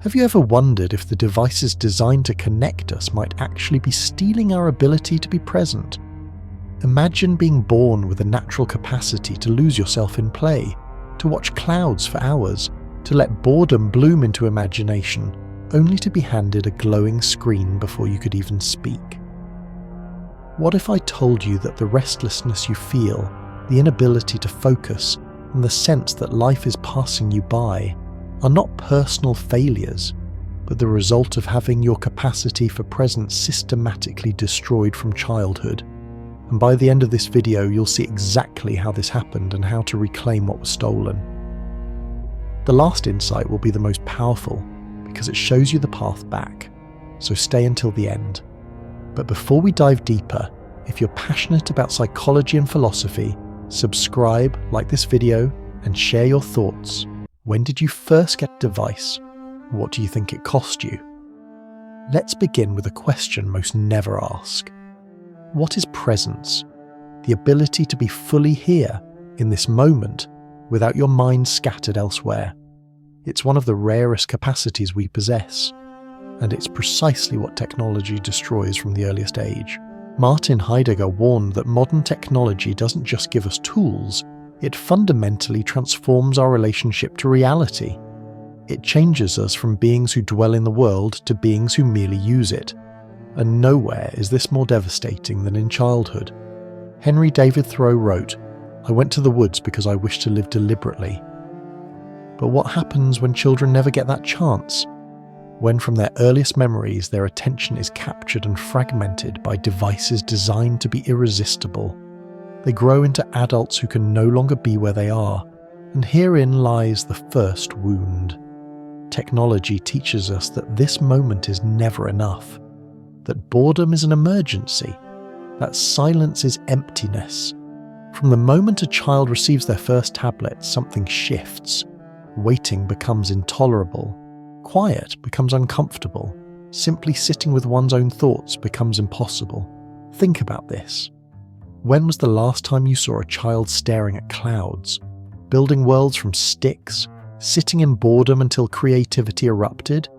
Have you ever wondered if the devices designed to connect us might actually be stealing our ability to be present? Imagine being born with a natural capacity to lose yourself in play, to watch clouds for hours, to let boredom bloom into imagination, only to be handed a glowing screen before you could even speak. What if I told you that the restlessness you feel, the inability to focus, and the sense that life is passing you by are not personal failures, but the result of having your capacity for presence systematically destroyed from childhood? And by the end of this video, you'll see exactly how this happened and how to reclaim what was stolen. The last insight will be the most powerful because it shows you the path back, so stay until the end. But before we dive deeper, if you're passionate about psychology and philosophy, subscribe, like this video, and share your thoughts. When did you first get a device? What do you think it cost you? Let's begin with a question most never ask. What is presence? The ability to be fully here, in this moment, without your mind scattered elsewhere. It's one of the rarest capacities we possess, and it's precisely what technology destroys from the earliest age. Martin Heidegger warned that modern technology doesn't just give us tools, it fundamentally transforms our relationship to reality. It changes us from beings who dwell in the world to beings who merely use it. And nowhere is this more devastating than in childhood. Henry David Thoreau wrote, "I went to the woods because I wished to live deliberately." But what happens when children never get that chance? When from their earliest memories their attention is captured and fragmented by devices designed to be irresistible. They grow into adults who can no longer be where they are, and herein lies the first wound. Technology teaches us that this moment is never enough, that boredom is an emergency, that silence is emptiness. From the moment a child receives their first tablet, something shifts. Waiting becomes intolerable. Quiet becomes uncomfortable. Simply sitting with one's own thoughts becomes impossible. Think about this. When was the last time you saw a child staring at clouds, building worlds from sticks, sitting in boredom until creativity erupted?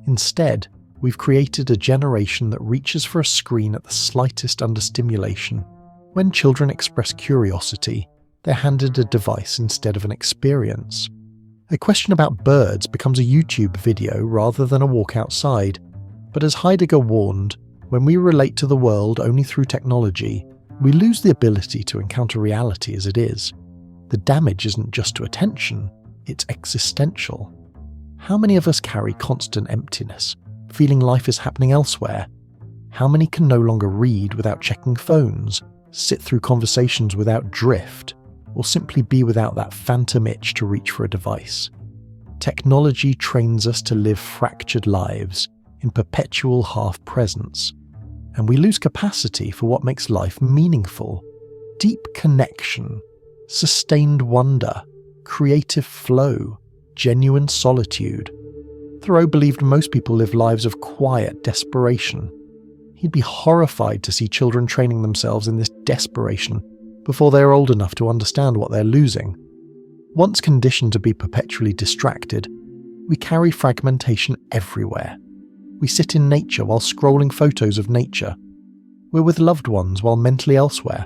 Instead, we've created a generation that reaches for a screen at the slightest understimulation. When children express curiosity, they're handed a device instead of an experience. A question about birds becomes a YouTube video rather than a walk outside. But as Heidegger warned, when we relate to the world only through technology, we lose the ability to encounter reality as it is. The damage isn't just to attention, it's existential. How many of us carry constant emptiness, feeling life is happening elsewhere? How many can no longer read without checking phones, sit through conversations without drift, or simply be without that phantom itch to reach for a device? Technology trains us to live fractured lives in perpetual half-presence, and we lose capacity for what makes life meaningful. Deep connection, sustained wonder, creative flow, genuine solitude. Thoreau believed most people live lives of quiet desperation. He'd be horrified to see children training themselves in this desperation before they're old enough to understand what they're losing. Once conditioned to be perpetually distracted, we carry fragmentation everywhere. We sit in nature while scrolling photos of nature. We're with loved ones while mentally elsewhere.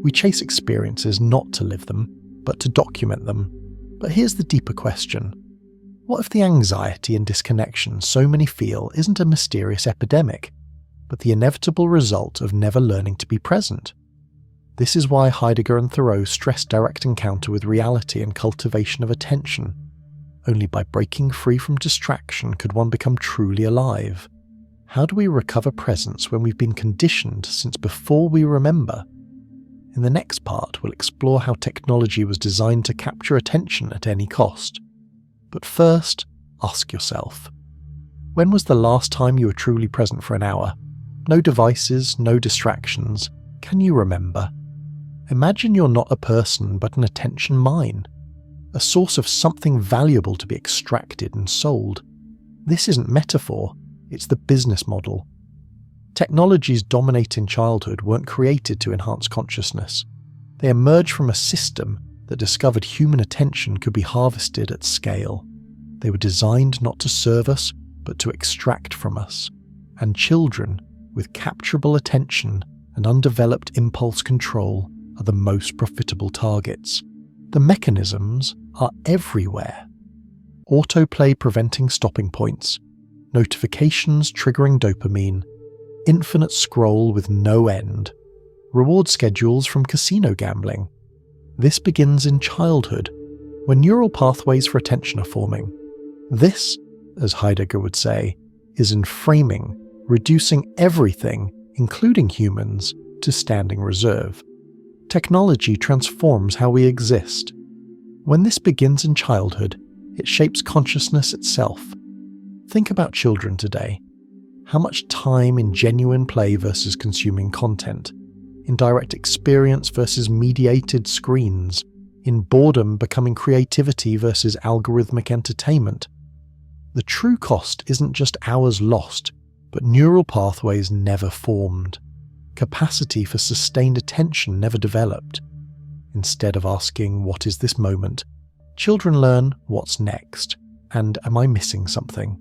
We chase experiences not to live them, but to document them. But here's the deeper question. What if the anxiety and disconnection so many feel isn't a mysterious epidemic, but the inevitable result of never learning to be present? This is why Heidegger and Thoreau stress direct encounter with reality and cultivation of attention. Only by breaking free from distraction could one become truly alive. How do we recover presence when we've been conditioned since before we remember? In the next part, we'll explore how technology was designed to capture attention at any cost. But first, ask yourself, when was the last time you were truly present for an hour? No devices, no distractions. Can you remember? Imagine you're not a person but an attention mine, a source of something valuable to be extracted and sold. This isn't metaphor, it's the business model. Technologies dominating childhood weren't created to enhance consciousness. They emerged from a system that discovered human attention could be harvested at scale. They were designed not to serve us, but to extract from us. And children, with capturable attention and undeveloped impulse control, are the most profitable targets. The mechanisms are everywhere. Autoplay preventing stopping points, notifications triggering dopamine, infinite scroll with no end, reward schedules from casino gambling. This begins in childhood, when neural pathways for attention are forming. This, as Heidegger would say, is inframing, reducing everything, including humans, to standing reserve. Technology transforms how we exist. When this begins in childhood, it shapes consciousness itself. Think about children today. How much time in genuine play versus consuming content, in direct experience versus mediated screens, in boredom becoming creativity versus algorithmic entertainment. The true cost isn't just hours lost, but neural pathways never formed, capacity for sustained attention never developed. Instead of asking, "What is this moment?" children learn, "What's next?" and "Am I missing something?"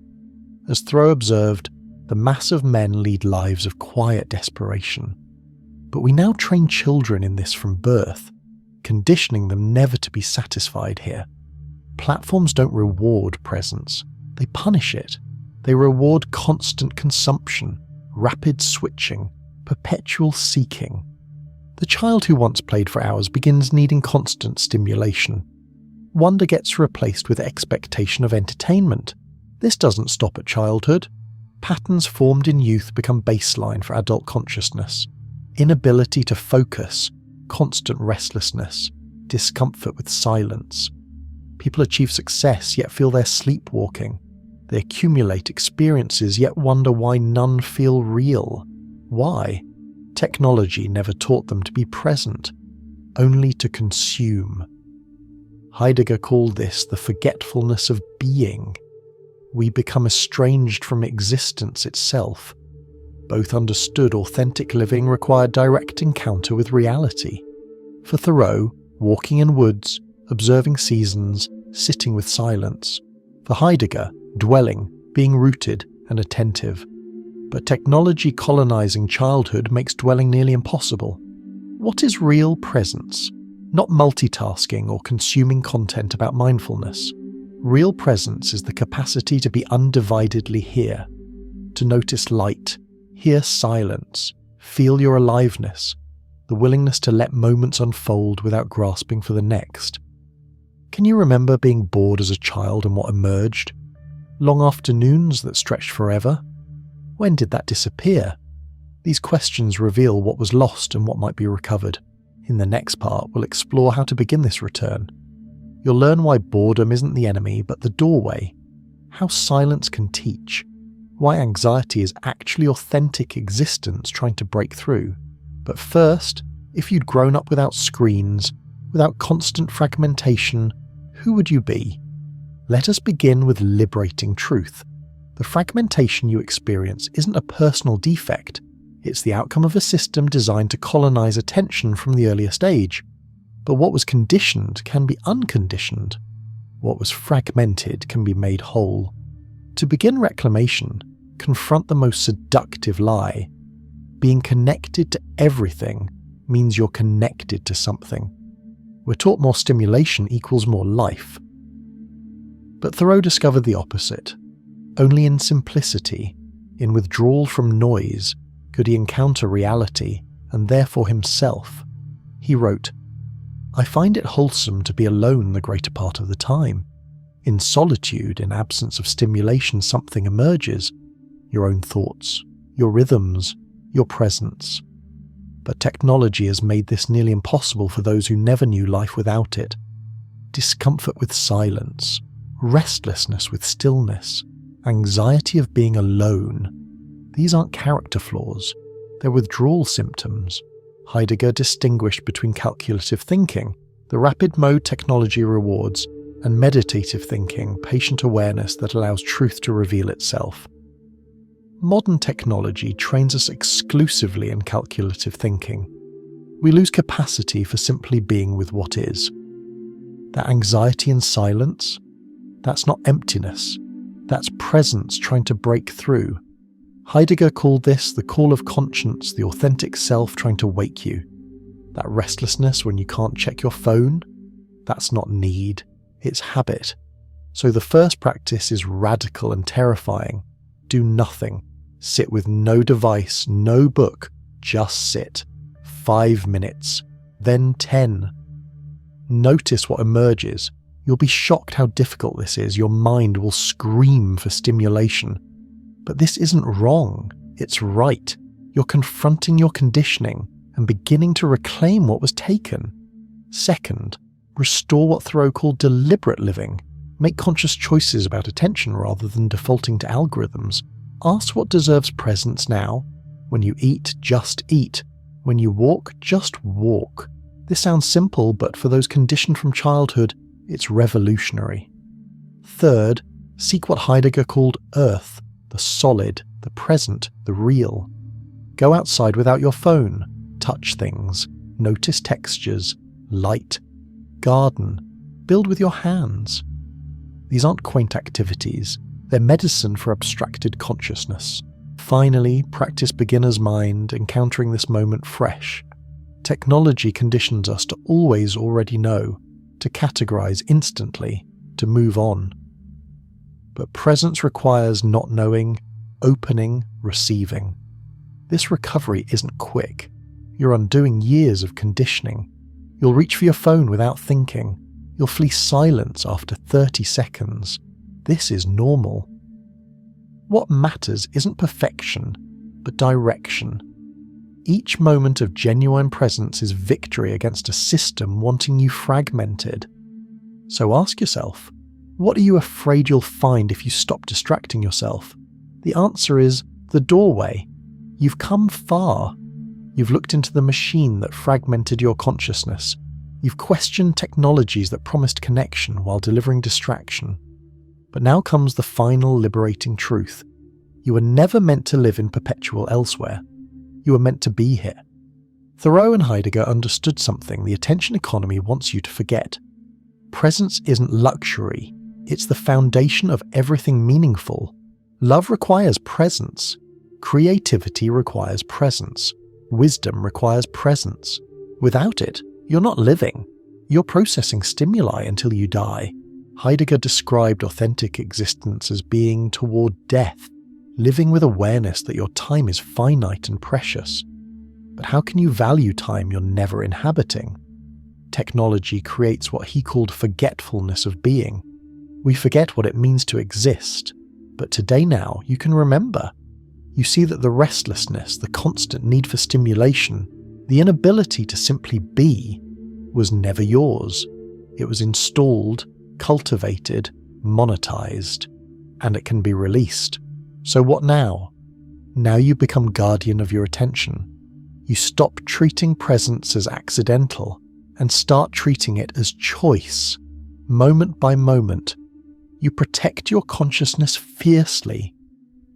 As Thoreau observed, the mass of men lead lives of quiet desperation. But we now train children in this from birth, conditioning them never to be satisfied here. Platforms don't reward presence, they punish it. They reward constant consumption, rapid switching, perpetual seeking. The child who once played for hours begins needing constant stimulation. Wonder gets replaced with expectation of entertainment. This doesn't stop at childhood. Patterns formed in youth become baseline for adult consciousness. Inability to focus, constant restlessness, discomfort with silence. People achieve success yet feel they're sleepwalking. They accumulate experiences yet wonder why none feel real. Why? Technology never taught them to be present, only to consume. Heidegger called this the forgetfulness of being. We become estranged from existence itself. Both understood authentic living required direct encounter with reality. For Thoreau, walking in woods, observing seasons, sitting with silence. For Heidegger, dwelling, being rooted and attentive. But technology colonizing childhood makes dwelling nearly impossible. What is real presence? Not multitasking or consuming content about mindfulness. Real presence is the capacity to be undividedly here, to notice light, hear silence, feel your aliveness, the willingness to let moments unfold without grasping for the next. Can you remember being bored as a child and what emerged? Long afternoons that stretched forever? When did that disappear? These questions reveal what was lost and what might be recovered. In the next part, we'll explore how to begin this return. You'll learn why boredom isn't the enemy but the doorway, how silence can teach, why anxiety is actually authentic existence trying to break through. But first, if you'd grown up without screens, without constant fragmentation, who would you be? Let us begin with liberating truth. The fragmentation you experience isn't a personal defect, it's the outcome of a system designed to colonize attention from the earliest age. But what was conditioned can be unconditioned. What was fragmented can be made whole. To begin reclamation, confront the most seductive lie. Being connected to everything means you're connected to something. We're taught more stimulation equals more life. But Thoreau discovered the opposite. Only in simplicity, in withdrawal from noise, could he encounter reality, and therefore himself. He wrote, "I find it wholesome to be alone the greater part of the time. In solitude, in absence of stimulation, something emerges. Your own thoughts, your rhythms, your presence. But technology has made this nearly impossible for those who never knew life without it. Discomfort with silence, restlessness with stillness, anxiety of being alone. These aren't character flaws, they're withdrawal symptoms." Heidegger distinguished between calculative thinking, the rapid mode technology rewards, and meditative thinking, patient awareness that allows truth to reveal itself. Modern technology trains us exclusively in calculative thinking. We lose capacity for simply being with what is. That anxiety in silence, That's not emptiness. That's presence trying to break through. Heidegger called this the call of conscience, the authentic self trying to wake you. That restlessness when you can't check your phone, that's not need, it's habit. So the first practice is radical and terrifying. Do nothing. Sit with no device, no book, just sit. 5 minutes, then 10. Notice what emerges. You'll be shocked how difficult this is. Your mind will scream for stimulation. But this isn't wrong, it's right. You're confronting your conditioning and beginning to reclaim what was taken. Second, restore what Thoreau called deliberate living. Make conscious choices about attention rather than defaulting to algorithms. Ask what deserves presence now. When you eat, just eat. When you walk, just walk. This sounds simple, but for those conditioned from childhood, it's revolutionary. Third, seek what Heidegger called earth, the solid, the present, the real. Go outside without your phone. Touch things. Notice textures. Light. Garden. Build with your hands. These aren't quaint activities. They're medicine for abstracted consciousness. Finally, practice beginner's mind, encountering this moment fresh. Technology conditions us to always already know, to categorize instantly, to move on. But presence requires not knowing, opening, receiving. This recovery isn't quick. You're undoing years of conditioning. You'll reach for your phone without thinking. You'll flee silence after 30 seconds. This is normal. What matters isn't perfection, but direction. Each moment of genuine presence is victory against a system wanting you fragmented. So ask yourself, what are you afraid you'll find if you stop distracting yourself? The answer is the doorway. You've come far. You've looked into the machine that fragmented your consciousness. You've questioned technologies that promised connection while delivering distraction. But now comes the final liberating truth. You were never meant to live in perpetual elsewhere. You were meant to be here. Thoreau and Heidegger understood something the attention economy wants you to forget. Presence isn't luxury. It's the foundation of everything meaningful. Love requires presence. Creativity requires presence. Wisdom requires presence. Without it, you're not living. You're processing stimuli until you die. Heidegger described authentic existence as being toward death, living with awareness that your time is finite and precious. But how can you value time you're never inhabiting? Technology creates what he called forgetfulness of being. We forget what it means to exist, but today now you can remember. You see that the restlessness, the constant need for stimulation, the inability to simply be, was never yours. It was installed, cultivated, monetized, and it can be released. So what now? Now you become guardian of your attention. You stop treating presence as accidental and start treating it as choice, moment by moment. You protect your consciousness fiercely.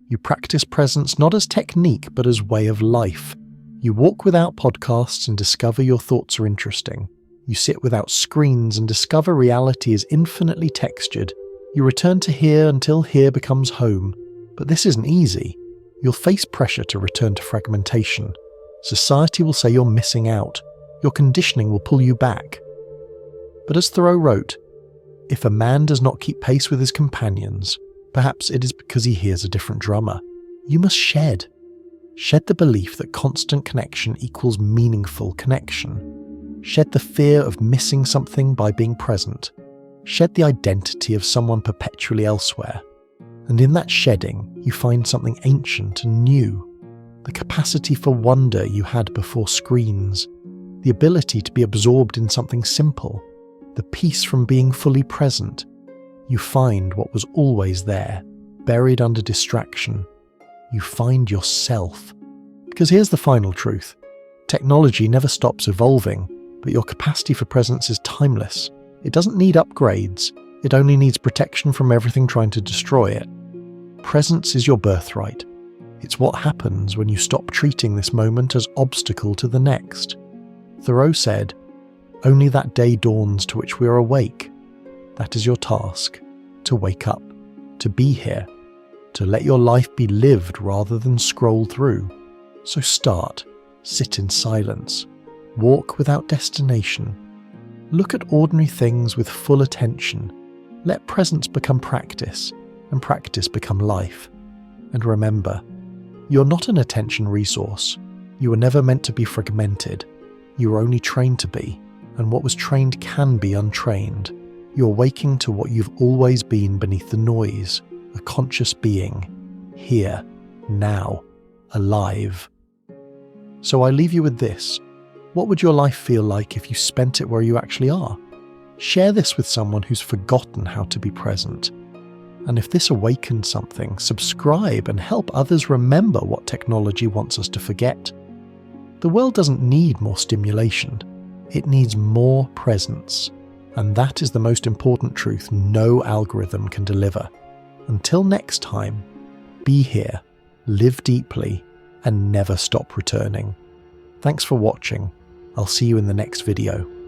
You practice presence not as technique but as way of life. You walk without podcasts and discover your thoughts are interesting. You sit without screens and discover reality is infinitely textured. You return to here until here becomes home. But this isn't easy. You'll face pressure to return to fragmentation. Society will say you're missing out. Your conditioning will pull you back. But as Thoreau wrote, if a man does not keep pace with his companions, perhaps it is because he hears a different drummer. You must shed. Shed the belief that constant connection equals meaningful connection. Shed the fear of missing something by being present. Shed the identity of someone perpetually elsewhere. And in that shedding, you find something ancient and new. The capacity for wonder you had before screens. The ability to be absorbed in something simple. The peace from being fully present. You find what was always there, buried under distraction. You find yourself. Because here's the final truth. Technology never stops evolving, but your capacity for presence is timeless. It doesn't need upgrades. It only needs protection from everything trying to destroy it. Presence is your birthright. It's what happens when you stop treating this moment as obstacle to the next. Thoreau said, "Only that day dawns to which we are awake. That is your task, to wake up, to be here, to let your life be lived rather than scrolled through. So start, sit in silence, walk without destination, look at ordinary things with full attention, let presence become practice, and practice become life. And remember, you're not an attention resource. You were never meant to be fragmented. You were only trained to be, and what was trained can be untrained. You're waking to what you've always been beneath the noise, a conscious being, here, now, alive. So I leave you with this. What would your life feel like if you spent it where you actually are? Share this with someone who's forgotten how to be present. And if this awakened something, subscribe and help others remember what technology wants us to forget. The world doesn't need more stimulation. It needs more presence. And that is the most important truth no algorithm can deliver. Until next time, be here, live deeply, and never stop returning. Thanks for watching. I'll see you in the next video.